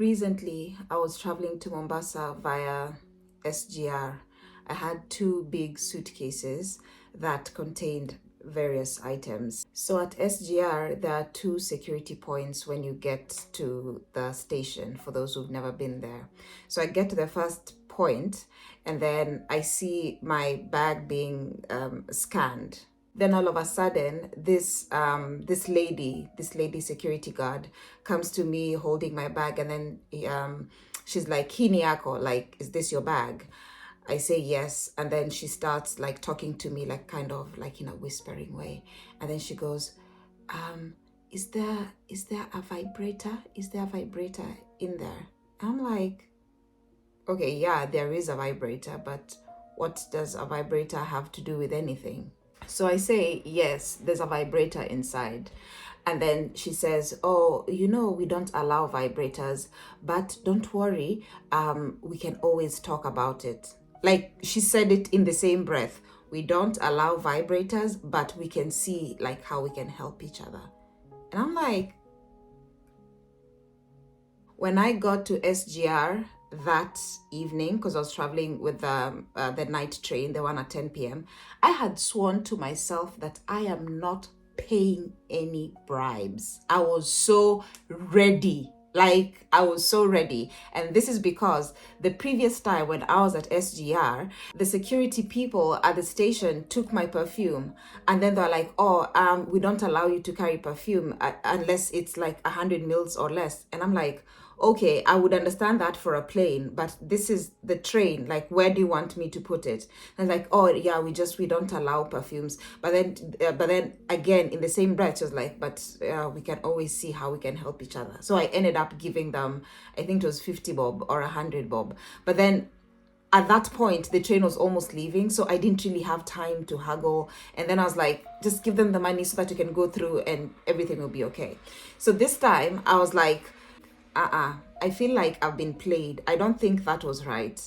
Recently, I was traveling to Mombasa via SGR. I had two big suitcases that contained various items. So at SGR, there are two security points when you get to the station, for those who've never been there. So I get to the first point, and then I see my bag being scanned. Then all of a sudden, this lady security guard comes to me holding my bag, and then she's like, "Hini yako," like, "Is this your bag?" I say yes, and then she starts like talking to me, like kind of like in a whispering way, and then she goes, "Is there a vibrator? Is there a vibrator in there?" I'm like, "Okay, yeah, there is a vibrator, but what does a vibrator have to do with anything?" So I say, "Yes, there's a vibrator inside." And then she says, "Oh, we don't allow vibrators, but don't worry, we can always talk about it." Like, she said it in the same breath. We don't allow vibrators, but we can see like how we can help each other. And I'm like, when I got to SGR that evening, because I was traveling with the night train, the one at 10 p.m., I had sworn to myself that I am not paying any bribes. I was so ready. Like, I was so ready. And this is because the previous time when I was at SGR, the security people at the station took my perfume, and then they're like, "Oh, we don't allow you to carry perfume unless it's like 100 mils or less." And I'm like, "Okay, I would understand that for a plane, but this is the train. Like, where do you want me to put it?" And like, "Oh yeah, we don't allow perfumes." But then again, in the same breath, she was like, "But we can always see how we can help each other." So I ended up giving them, I think it was 50 bob or 100 bob. But then at that point, the train was almost leaving, so I didn't really have time to haggle. And then I was like, "Just give them the money so that you can go through and everything will be okay." So this time I was like, I feel like I've been played. I don't think that was right.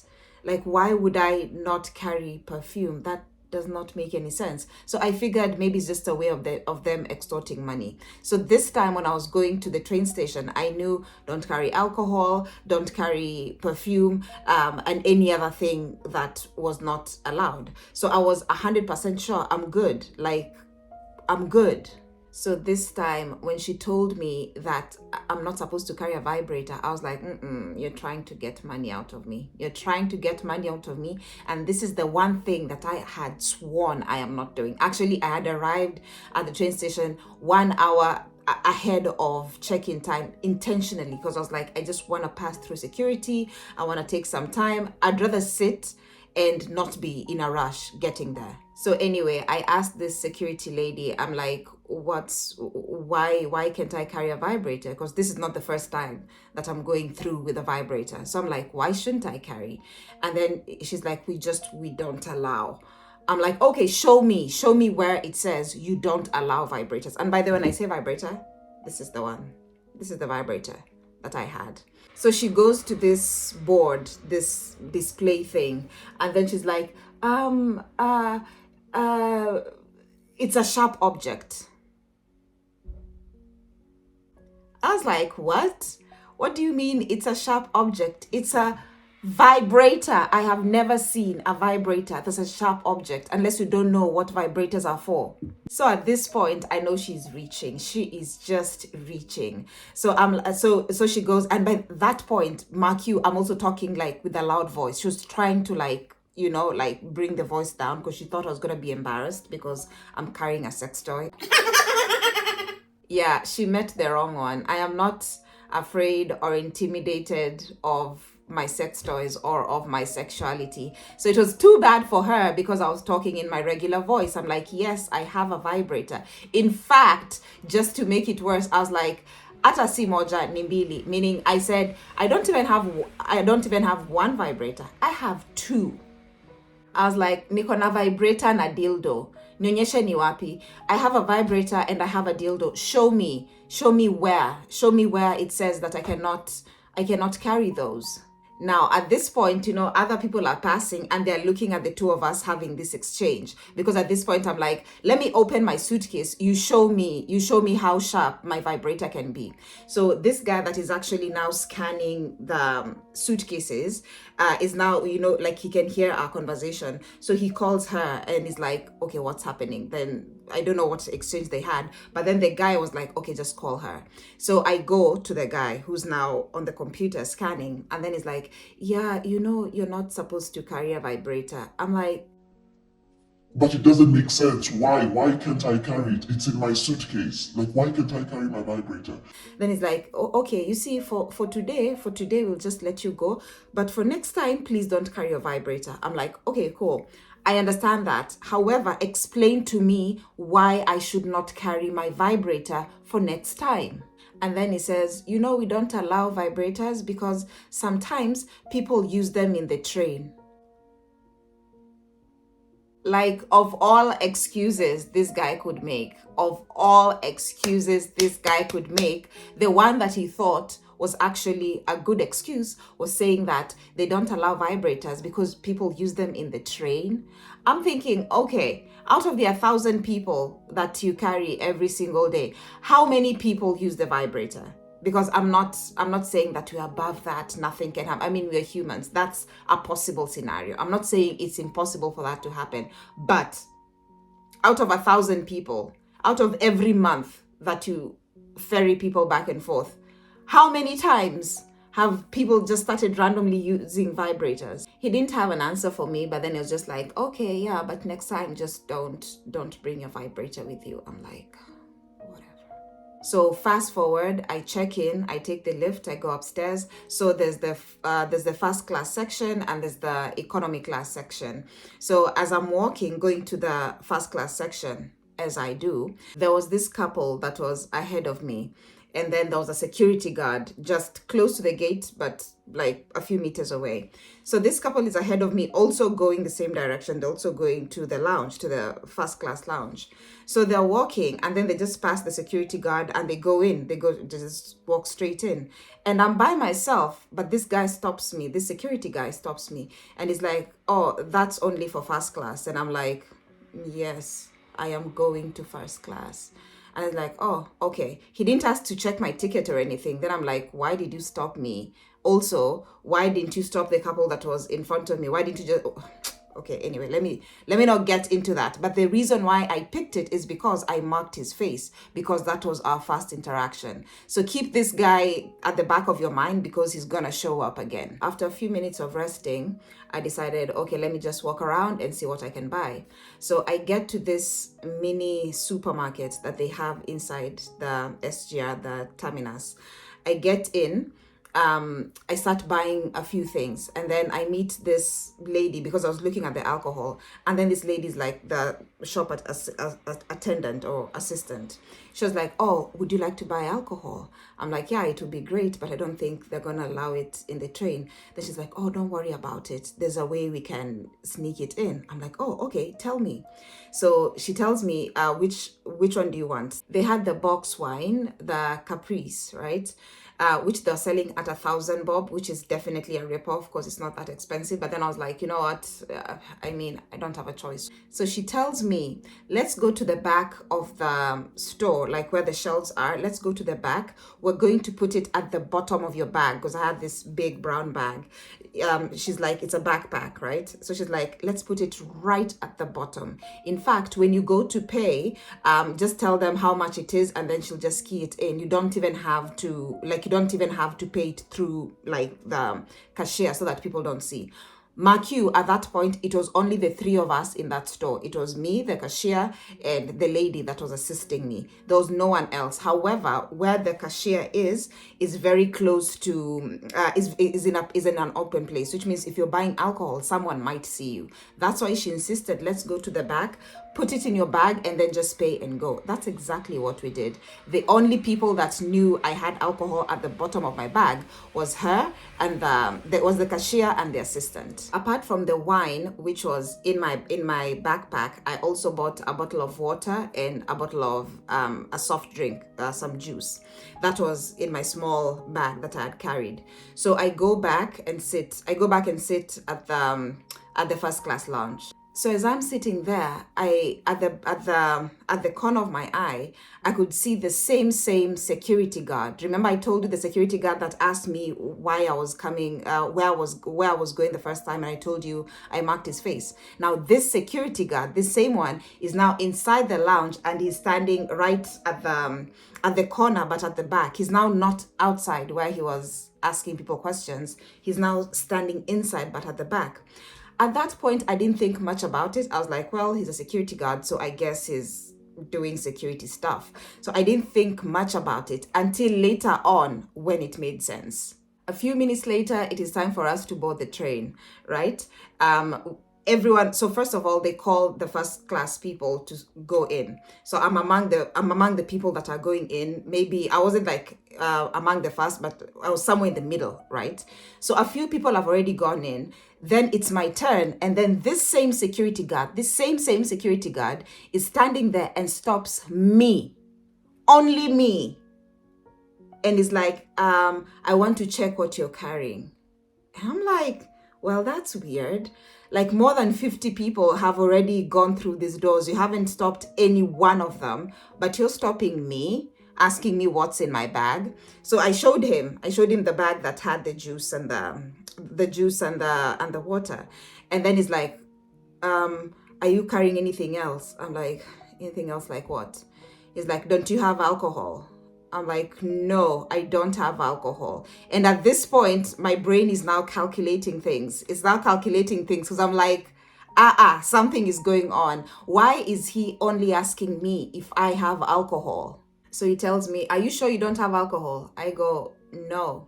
Like, why would I not carry perfume? That does not make any sense. So I figured maybe it's just a way of them extorting money. So this time when I was going to the train station, I knew don't carry alcohol, don't carry perfume, and any other thing that was not allowed. So I was 100% sure I'm good. Like, I'm good. So this time when she told me that I'm not supposed to carry a vibrator, I was like, "You're trying to get money out of me. You're trying to get money out of me." And this is the one thing that I had sworn I am not doing. Actually, I had arrived at the train station 1 hour ahead of check-in time intentionally, because I was like, I just want to pass through security. I want to take some time. I'd rather sit and not be in a rush getting there. So anyway, I asked this security lady, I'm like, why can't I carry a vibrator? Because this is not the first time that I'm going through with a vibrator. So I'm like, why shouldn't I carry? And then she's like, we don't allow. I'm like, okay, show me where it says you don't allow vibrators. And by the way, when I say vibrator, this is the one. This is the vibrator that I had. So she goes to this board, this display thing, and then she's like, it's a sharp object. I was like, what? What do you mean it's a sharp object? It's a vibrator. I have never seen a vibrator that's a sharp object, unless you don't know what vibrators are for. So at this point, I know she's reaching. She is just reaching. So so she goes, and by that point, mark you, I'm also talking like with a loud voice. She was trying to like bring the voice down because she thought I was gonna be embarrassed because I'm carrying a sex toy. Yeah, she met the wrong one. I am not afraid or intimidated of my sex toys or of my sexuality. So it was too bad for her because I was talking in my regular voice. I'm like, yes, I have a vibrator. In fact, just to make it worse, I was like, ata si moja ni mbili, meaning I said, I don't even have one vibrator. I have two. I was like, niko na vibrator na dildo. Nionyeshe ni wapi. I have a vibrator and I have a dildo. Show me where it says that I cannot carry those. Now, at this point, other people are passing and they're looking at the two of us having this exchange. Because at this point, I'm like, let me open my suitcase. You show me how sharp my vibrator can be. So this guy that is actually now scanning the suitcases is now, like he can hear our conversation. So he calls her and is like, okay, what's happening? Then I don't know what exchange they had, but then the guy was like, okay, just call her. So I go to the guy who's now on the computer scanning, and then he's like, yeah, you're not supposed to carry a vibrator. I'm like, but it doesn't make sense. Why? Why can't I carry it? It's in my suitcase. Like, why can't I carry my vibrator? Then he's like, oh, okay, you see, for today, we'll just let you go. But for next time, please don't carry your vibrator. I'm like, okay, cool. I understand that. However, explain to me why I should not carry my vibrator for next time. And then he says, we don't allow vibrators because sometimes people use them in the train. Like, of all excuses this guy could make, the one that he thought was actually a good excuse was saying that they don't allow vibrators because people use them in the train. I'm thinking, okay, out of the 1,000 people that you carry every single day, how many people use the vibrator? Because I'm not saying that we're above that, nothing can happen. I mean, we're humans. That's a possible scenario. I'm not saying it's impossible for that to happen. But out of 1,000 people, out of every month that you ferry people back and forth, how many times have people just started randomly using vibrators? He didn't have an answer for me, but then he was just like, okay, yeah, but next time just don't bring your vibrator with you. I'm like, whatever. So fast forward, I check in, I take the lift, I go upstairs. So there's the first class section and there's the economy class section. So as I'm walking, going to the first class section, as I do, there was this couple that was ahead of me. And then there was a security guard just close to the gate, but like a few meters away. So this couple is ahead of me, also going the same direction. They're also going to the lounge, to the first class lounge. So they're walking and then they just pass the security guard and they go in. They just walk straight in. And I'm by myself, but this security guy stops me. And he's like, oh, that's only for first class. And I'm like, yes, I am going to first class. And I was like, oh, okay. He didn't ask to check my ticket or anything. Then I'm like, why did you stop me? Also, why didn't you stop the couple that was in front of me? Why didn't you just... Okay, anyway, let me not get into that. But the reason why I picked it is because I marked his face, because that was our first interaction. So keep this guy at the back of your mind because he's gonna show up again. After a few minutes of resting, I decided, okay, let me just walk around and see what I can buy. So I get to this mini supermarket that they have inside the SGR, the terminus. I get in. I start buying a few things, and then I meet this lady because I was looking at the alcohol, and then this lady's like the shop attendant or assistant. She was like, oh, would you like to buy alcohol? I'm like, yeah, it would be great, but I don't think they're gonna allow it in the train. Then she's like, oh, don't worry about it, there's a way we can sneak it in. I'm like, oh, okay, tell me. So she tells me, which one do you want? They had the box wine, the Caprice, right? Which they're selling at 1,000 bob, which is definitely a ripoff because it's not that expensive. But then I was like, you know what? I don't have a choice. So she tells me, let's go to the back of the store, like where the shelves are. Let's go to the back. We're going to put it at the bottom of your bag because I had this big brown bag. She's like, it's a backpack, right? So she's like, let's put it right at the bottom. In fact, when you go to pay, just tell them how much it is and then she'll just key it in. You don't even have to pay it through like the cashier so that people don't see. Mark you, at that point, it was only the three of us in that store. It was me, the cashier, and the lady that was assisting me. There was no one else. However, where the cashier is very close to, is in an open place, which means if you're buying alcohol, someone might see you. That's why she insisted, let's go to the back, put it in your bag and then just pay and go. That's exactly what we did. The only people that knew I had alcohol at the bottom of my bag was her, and there was the cashier and the assistant. Apart from the wine, which was in my backpack, I also bought a bottle of water and a bottle of a soft drink, some juice. That was in my small bag that I had carried. So I go back and sit at the first class lounge. So as I'm sitting there, at the corner of my eye, I could see the same security guard. Remember, I told you the security guard that asked me why I was coming, where I was going the first time, and I told you I marked his face. Now this security guard, this same one, is now inside the lounge, and he's standing right at the corner, but at the back. He's now not outside where he was asking people questions. He's now standing inside, but at the back. At that point, I didn't think much about it. I was like, well, he's a security guard, so I guess he's doing security stuff. So I didn't think much about it until later on when it made sense. A few minutes later, it is time for us to board the train, right? Everyone, so first of all, they call the first class people to go in. So I'm among the people that are going in. Maybe I wasn't like among the first, but I was somewhere in the middle, right? So a few people have already gone in. Then it's my turn, and then this same security guard is standing there and stops me, only me, and is like, I want to check what you're carrying. And I'm like, well, that's weird. Like, more than 50 people have already gone through these doors. You haven't stopped any one of them, but you're stopping me, asking me what's in my bag. So I showed him the bag that had the juice and the water. And then he's like, are you carrying anything else? I'm like, anything else like what? He's like, don't you have alcohol? I'm like, no, I don't have alcohol. And at this point, my brain is now calculating things. It's now calculating things because I'm like, something is going on. Why is he only asking me if I have alcohol? So he tells me, are you sure you don't have alcohol? I go, no,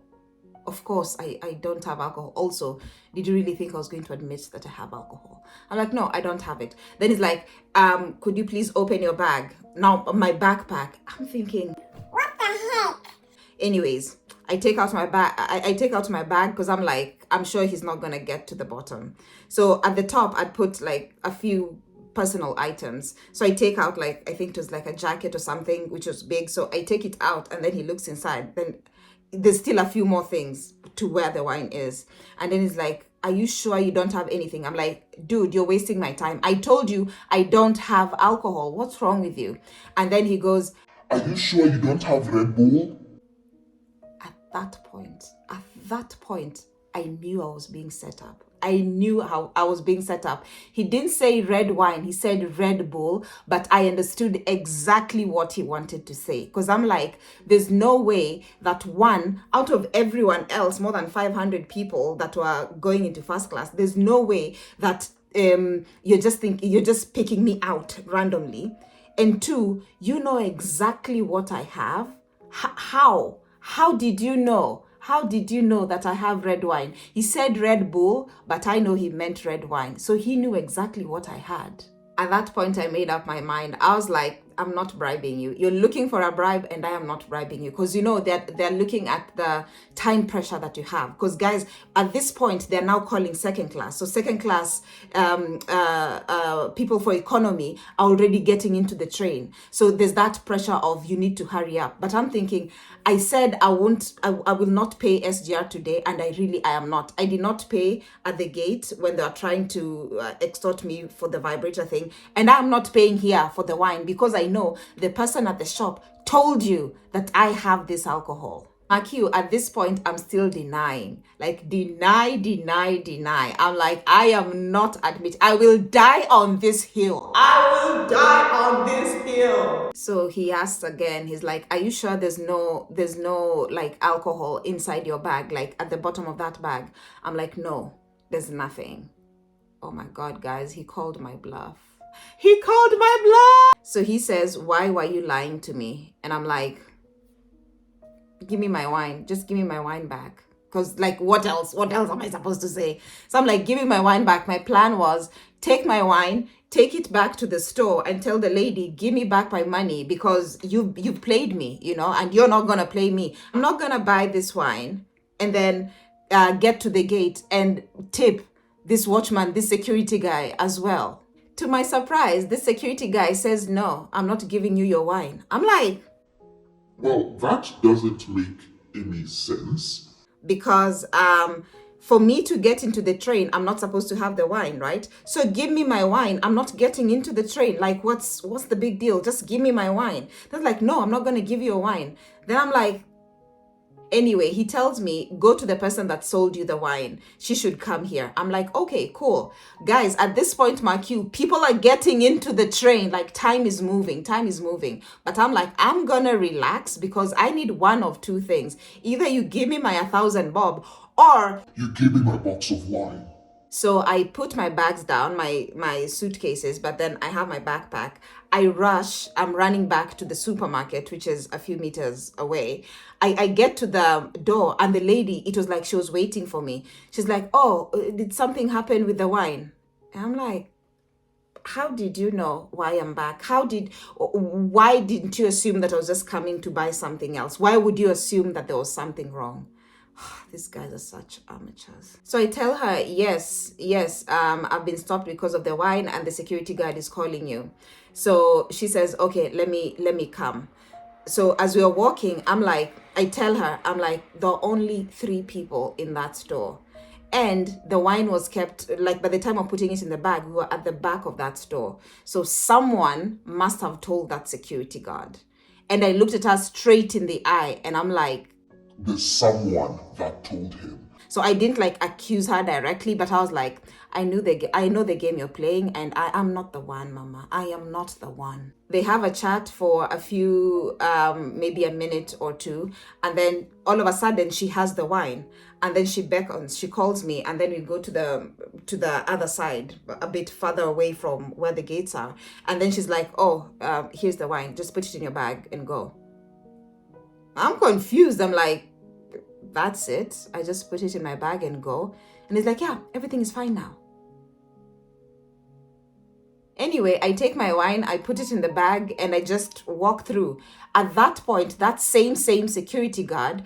of course I don't have alcohol. Also, did you really think I was going to admit that I have alcohol? I'm like, no, I don't have it. Then he's like, could you please open your bag? Now, my backpack. I'm thinking, what the heck? Anyways, I take out my bag. I take out my bag because I'm like, I'm sure he's not going to get to the bottom. So at the top, I'd put like a few personal items. So I take out, like, I think it was like a jacket or something, which was big. So I take it out and then he looks inside. Then there's still a few more things to where the wine is. And then he's like, are you sure you don't have anything? I'm like, dude, you're wasting my time. I told you I don't have alcohol. What's wrong with you? And then he goes, are you sure you don't have Red Bull? At that point, I knew I was being set up. I knew how I was being set up. He didn't say red wine, he said Red Bull, but I understood exactly what he wanted to say. Because I'm like, there's no way that one out of everyone else, more than 500 people that were going into first class, there's no way that you're just picking me out randomly. And two, you know exactly what I have. How? How did you know? How did you know that I have red wine? He said Red Bull, but I know he meant red wine. So he knew exactly what I had. At that point, I made up my mind. I was like, I'm not bribing you. You're looking for a bribe and I am not bribing you. Because, you know, they're looking at the time pressure that you have. Because, guys, at this point, they're now calling second class. So second class people for economy are already getting into the train. So there's that pressure of you need to hurry up. But I'm thinking, I said I will not pay SGR today, and I am not. I did not pay at the gate when they are trying to extort me for the vibrator thing, and I'm not paying here for the wine because I know the person at the shop told you that I have this alcohol. Mark you, at this point, I'm still denying. Like, deny. I'm like, I am not admitting. I will die on this hill. I will die on this hill. So he asks again, he's like, are you sure there's no like alcohol inside your bag, like at the bottom of that bag? I'm like, no, there's nothing. Oh my God, guys, he called my bluff. So he says, why were you lying to me? And I'm like, give me my wine. Just give me my wine back. Because, like, what else? What else am I supposed to say? So I'm like, give me my wine back. My plan was take my wine, take it back to the store and tell the lady, give me back my money because you played me, and you're not going to play me. I'm not going to buy this wine and then get to the gate and tip this watchman, this security guy as well. To my surprise, this security guy says, no, I'm not giving you your wine. I'm like, well, that doesn't make any sense. Because for me to get into the train, I'm not supposed to have the wine, right? So give me my wine. I'm not getting into the train. Like, what's the big deal? Just give me my wine. They're like, no, I'm not going to give you a wine. Then I'm like, anyway, he tells me, go to the person that sold you the wine. She should come here. I'm like, okay, cool. Guys, at this point, Mark, people are getting into the train. Like, time is moving. But I'm like, I'm gonna relax because I need one of two things. Either you give me my 1,000 bob or you give me my box of wine. So I put my bags down, my suitcases, but then I have my backpack. I'm running back to the supermarket, which is a few meters away. I get to the door and the lady, it was like she was waiting for me. She's like, oh, did something happen with the wine? And I'm like, how did you know why I'm back? Why didn't you assume that I was just coming to buy something else? Why would you assume that there was something wrong? These guys are such amateurs. So I tell her, yes, I've been stopped because of the wine and the security guard is calling you. So she says, okay, let me come. So as we are walking, I tell her, there are only 3 people in that store. And the wine was kept, like by the time of putting it in the bag, we were at the back of that store. So someone must have told that security guard. And I looked at her straight in the eye and I'm like, there's someone that told him. So I didn't accuse her directly, but I was like, I know the game you're playing and I am not the one, mama. I am not the one. They have a chat for a few, maybe a minute or two. And then all of a sudden she has the wine and then she beckons, she calls me and then we go to the other side, a bit further away from where the gates are. And then she's like, oh, here's the wine. Just put it in your bag and go. I'm confused. I'm like, that's it. I just put it in my bag and go. And he's like, yeah, everything is fine now. Anyway, I take my wine, I put it in the bag and I just walk through. At that point, that same security guard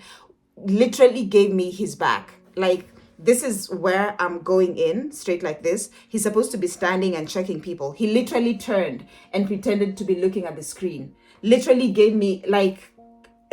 literally gave me his back. Like, this is where I'm going in, straight like this. He's supposed to be standing and checking people. He literally turned and pretended to be looking at the screen. Literally gave me,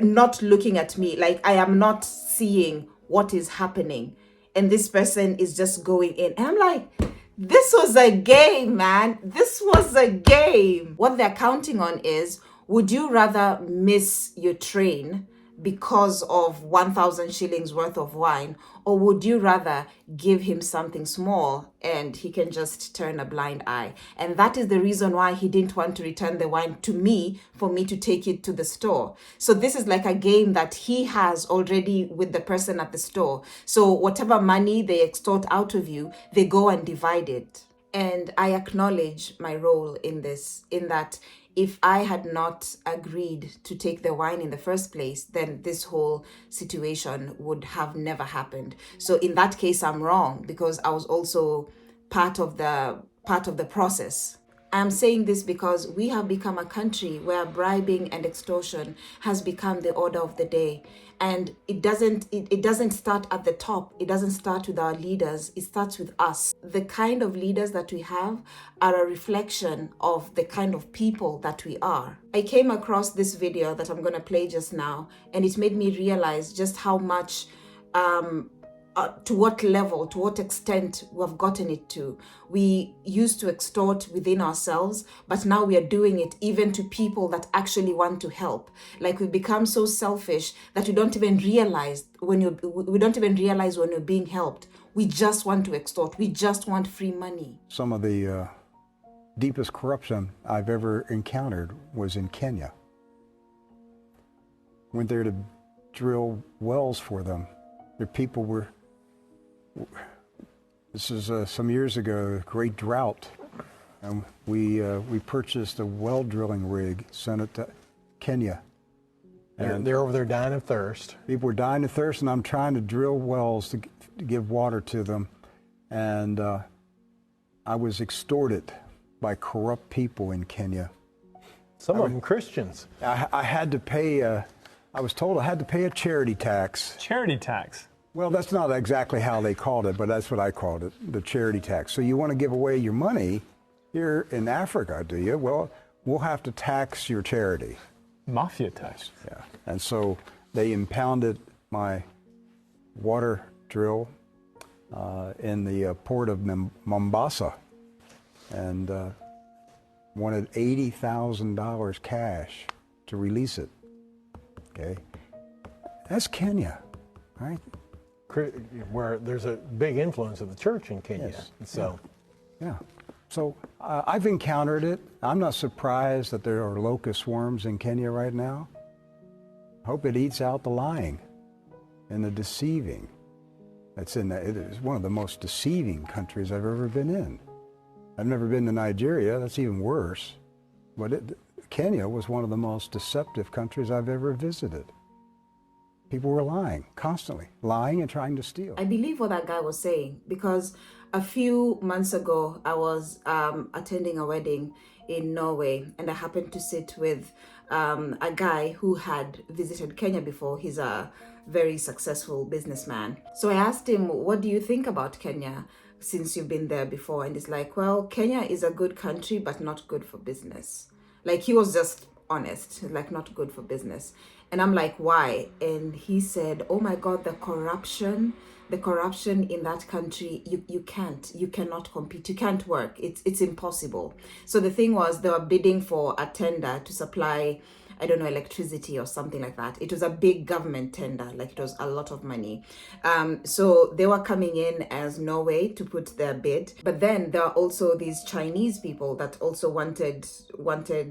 not looking at me, like I am not seeing what is happening. And this person is just going in. And I'm like, this was a game, man. This was a game. What they're counting on is, would you rather miss your train because of 1,000 shillings worth of wine, or would you rather give him something small and he can just turn a blind eye? And that is the reason why he didn't want to return the wine to me for me to take it to the store. So this is like a game that he has already with the person at the store. So whatever money they extort out of you, they go and divide it. And I acknowledge my role in this, in that if I had not agreed to take the wine in the first place, then this whole situation would have never happened. So in that case, I'm wrong because I was also part of the process. I'm saying this because we have become a country where bribing and extortion has become the order of the day. And it doesn't start at the top. It doesn't start with our leaders. It starts with us. The kind of leaders that we have are a reflection of the kind of people that we are. I came across this video that I'm going to play just now, and it made me realize just how much to what level, to what extent we have gotten it to. We used to extort within ourselves, but now we are doing it even to people that actually want to help. Like, we become so selfish that we don't even realize when you're being helped. We just want to extort. We just want free money. Some of the deepest corruption I've ever encountered was in Kenya. Went there to drill wells for them. Their people were. This is some years ago, a great drought, and we purchased a well drilling rig, sent it to Kenya, They're over there dying of thirst. People were dying of thirst, and I'm trying to drill wells to give water to them. And I was extorted by corrupt people in Kenya. Some of them Christians. I had to pay, I was told I had to pay a charity tax. Charity tax? Well, that's not exactly how they called it, but that's what I called it, the charity tax. So you want to give away your money here in Africa, do you? Well, we'll have to tax your charity. Mafia tax. Yeah. And so they impounded my water drill in the port of Mombasa and wanted $80,000 cash to release it. Okay. That's Kenya, right? Where there's a big influence of the church in Kenya. Yes. So, yeah. So I've encountered it. I'm not surprised that there are locust swarms in Kenya right now. Hope it eats out the lying and the deceiving. It is one of the most deceiving countries I've ever been in. I've never been to Nigeria. That's even worse. But Kenya was one of the most deceptive countries I've ever visited. People were lying, constantly lying and trying to steal. I believe what that guy was saying, because a few months ago, I was attending a wedding in Norway, and I happened to sit with a guy who had visited Kenya before. He's a very successful businessman. So I asked him, what do you think about Kenya since you've been there before? And he's like, well, Kenya is a good country, but not good for business. Like, he was just honest, like, not good for business. And I'm like, why? And he said, oh my God, the corruption in that country, you cannot compete, you can't work, it's impossible. So the thing was, they were bidding for a tender to supply, I don't know, electricity or something like that. It was a big government tender, like it was a lot of money. So they were coming in as Norway to put their bid, but then there are also these Chinese people that also wanted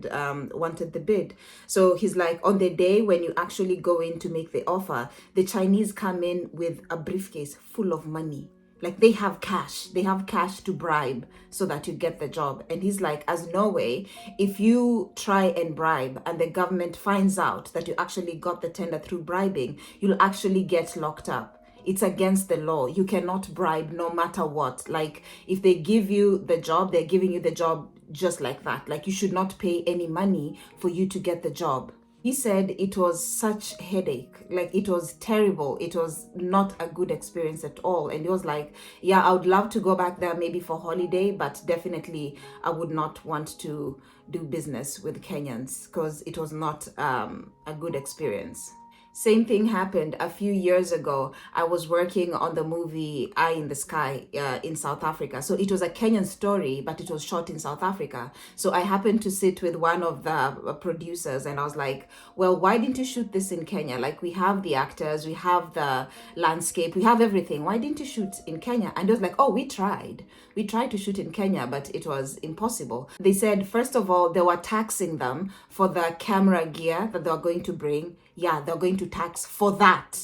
the bid. So he's like, on the day when you actually go in to make the offer, the Chinese come in with a briefcase full of money. Like, they have cash to bribe so that you get the job. And he's like, as Norway, if you try and bribe and the government finds out that you actually got the tender through bribing, you'll actually get locked up. It's against the law. You cannot bribe no matter what. Like, if they give you the job, they're giving you the job just like that. Like, you should not pay any money for you to get the job. He said it was such headache, like it was terrible. It was not a good experience at all. And he was like, yeah, I would love to go back there maybe for holiday, but definitely I would not want to do business with Kenyans because it was not a good experience. Same thing happened a few years ago. I was working on the movie Eye in the Sky in South Africa. So it was a Kenyan story, but it was shot in South Africa. So I happened to sit with one of the producers and I was like, well, why didn't you shoot this in Kenya? Like, we have the actors, we have the landscape, we have everything. Why didn't you shoot in Kenya? And he was like, oh, we tried. We tried to shoot in Kenya, but it was impossible. They said, first of all, they were taxing them for the camera gear that they were going to bring. Yeah, they're going to tax for that.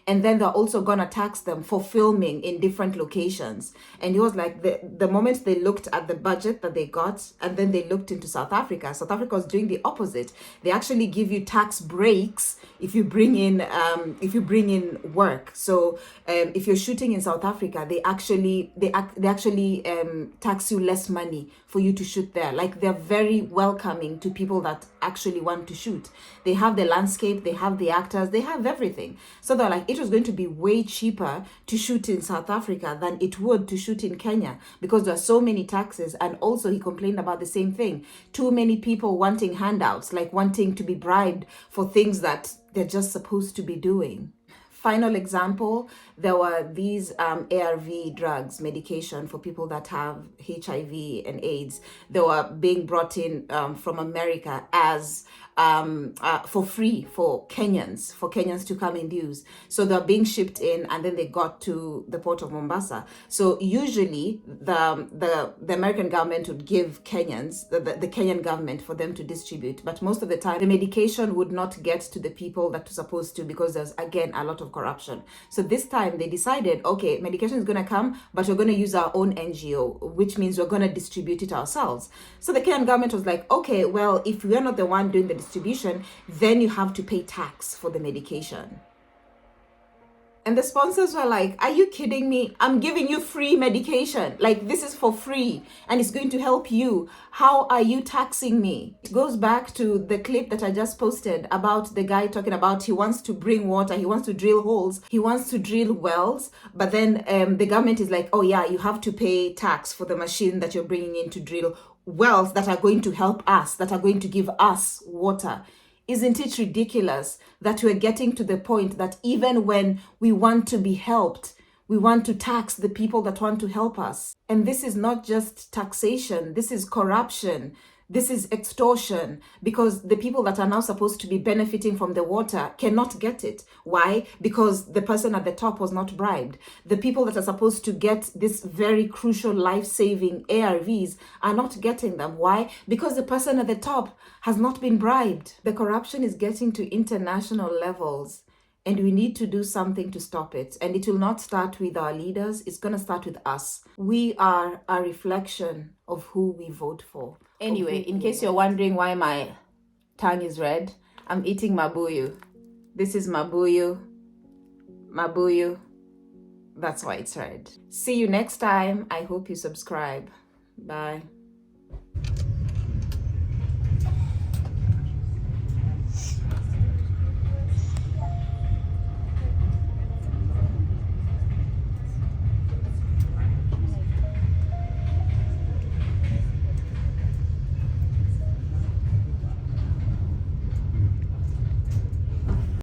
And then they're also going to tax them for filming in different locations. And he was like, the moment they looked at the budget that they got, and then they looked into South Africa was doing the opposite. They actually give you tax breaks if you bring in work. So if you're shooting in South Africa, they actually tax you less money for you to shoot there. Like, they're very welcoming to people that actually want to shoot. They have the landscape, they have the actors, they have everything. So they're like, it was going to be way cheaper to shoot in South Africa than it would to shoot in Kenya because there are so many taxes. And also he complained about the same thing. Too many people wanting handouts, like wanting to be bribed for things that they're just supposed to be doing. Final example, there were these ARV drugs, medication for people that have HIV and AIDS. They were being brought in from America as for free for Kenyans to come and use. So they're being shipped in and then they got to the port of Mombasa. So usually the American government would give Kenyans, the Kenyan government, for them to distribute. But most of the time, the medication would not get to the people that were supposed to because there's, again, a lot of corruption. So this time they decided, okay, medication is going to come, but we're going to use our own NGO, which means we're going to distribute it ourselves. So the Kenyan government was like, okay, well, if we're not the one doing the distribution, then you have to pay tax for the medication. And the sponsors were like, are you kidding me? I'm giving you free medication. Like, this is for free and it's going to help you. How are you taxing me? It goes back to the clip that I just posted about the guy talking about he wants to bring water, he wants to drill holes, he wants to drill wells, but then the government is like, oh yeah, you have to pay tax for the machine that you're bringing in to drill wells that are going to help us, that are going to give us water. Isn't it ridiculous that we're getting to the point that even when we want to be helped, we want to tax the people that want to help us? And this is not just taxation, this is corruption. This is extortion, because the people that are now supposed to be benefiting from the water cannot get it. Why? Because the person at the top was not bribed. The people that are supposed to get this very crucial life-saving ARVs are not getting them. Why? Because the person at the top has not been bribed. The corruption is getting to international levels, and we need to do something to stop it. And it will not start with our leaders, it's going to start with us. We are a reflection of who we vote for. Anyway, in case you're wondering why my tongue is red, I'm eating mabuyu. This is mabuyu. Mabuyu. That's why it's red. See you next time. I hope you subscribe. Bye.